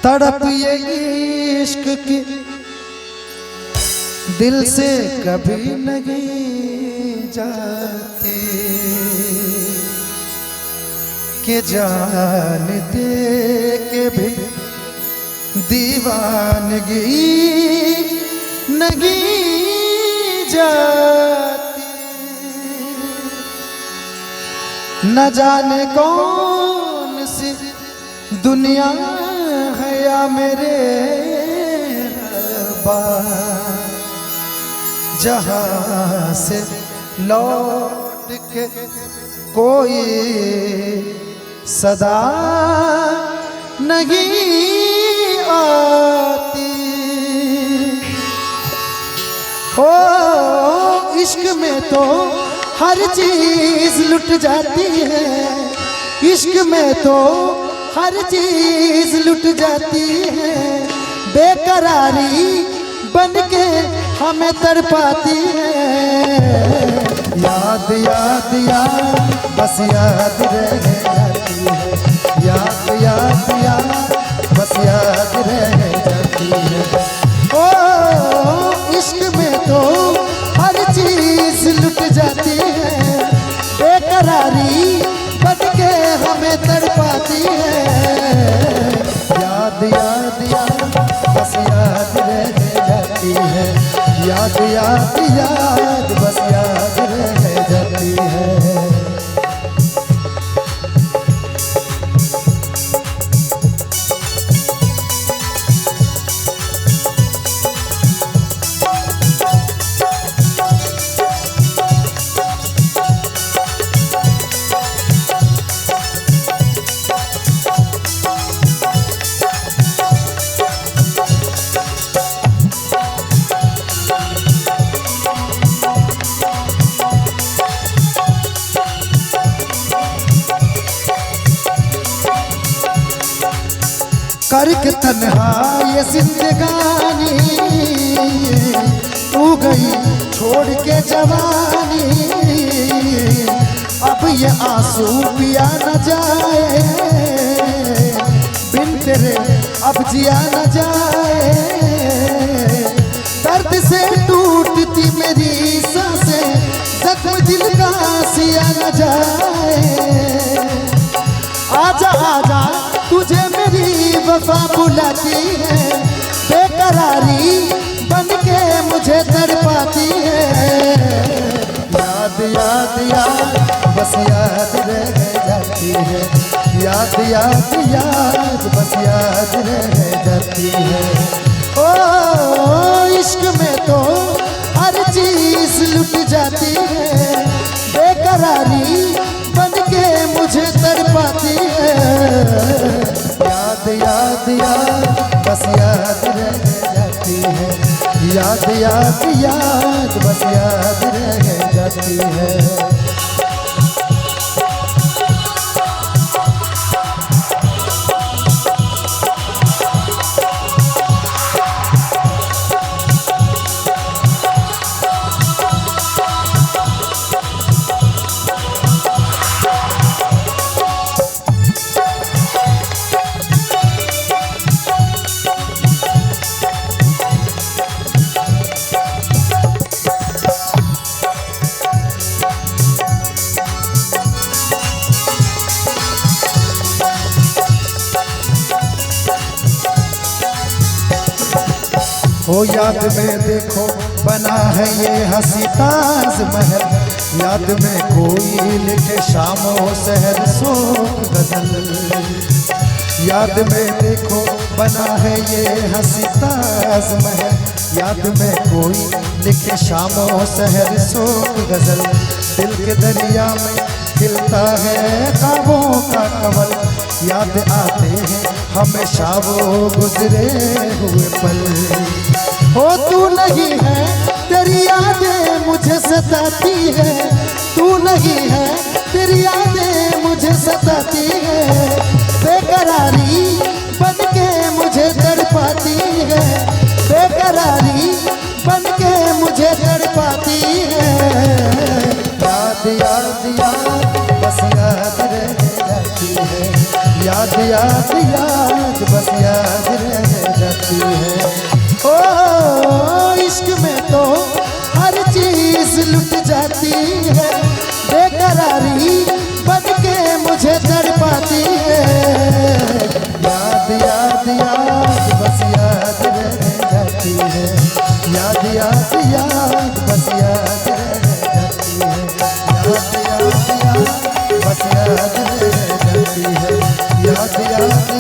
तड़प ये इश्क की दिल से कभी नहीं जाती कि जानते के भी दीवानगी नहीं जाती। न जाने कौन सी दुनिया है या मेरे रब्बा, जहाँ से लौट के कोई सदा नहीं आती। ओ इश्क में तो हर चीज लुट जाती है, इश्क में तो हर चीज लुट जाती है। बेकरारी बनके हमें तड़पाती है। याद याद याद बस याद रह जाती है, याद याद याद बस याद रह जाती है। ओ इश्क में तो हर चीज लुट जाती है। बेकरारी बनके हमें तड़पाती है। याद याद याद बस याद रह जाती है, याद याद याद बस याद रह जाती है। करके तन्हा ये जिंदगानी तू गई छोड़ के जवानी। अब ये आंसू पिया न जाए, बिन तेरे अब जिया न जाए। दर्द से टूटती मेरी सांसें, जख्म दिल का सिया न जाए। आजा आजा तुझे मेरी वफा बुलाती है। बेकरारी बनके मुझे तड़पाती है। याद याद याद बस याद रह जाती है, याद याद याद बस याद रह जाती है। ओ इश्क में तो हर चीज लुट जाती है। बेकरारी बनके मुझे तड़पाती है। याद याद याद बस याद रह जाती है, याद याद याद बस याद रह जाती है। ओ याद में देखो बना है ये हंसी ताज महल, याद में कोई लिखे शामों सहर शोक गजल। याद में देखो बना है ये हंसी ताज महल, याद में कोई लिखे शामों सहर शोक गजल। दिल के दरिया में खिलता है ख्वाबों का कमल, याद आते हैं हमेशा वो गुजरे हुए पल। हो तू नहीं है तेरी यादें मुझे सताती है, तू नहीं है तेरी यादें मुझे सताती है। बेकरारी बनके मुझे तड़पाती है, बेकरारी बनके मुझे तड़पाती है। याद याद याद बस याद रह जाती है, याद याद याद बस याद जाती है। ओ इश्क में तो हर चीज लुट जाती है, बेकरारी बन के मुझे तड़पाती है। याद याद याद बस याद रह जाती है, याद याद याद बस याद रह जाती है, याद याद याद बस याद रह जाती है, याद याद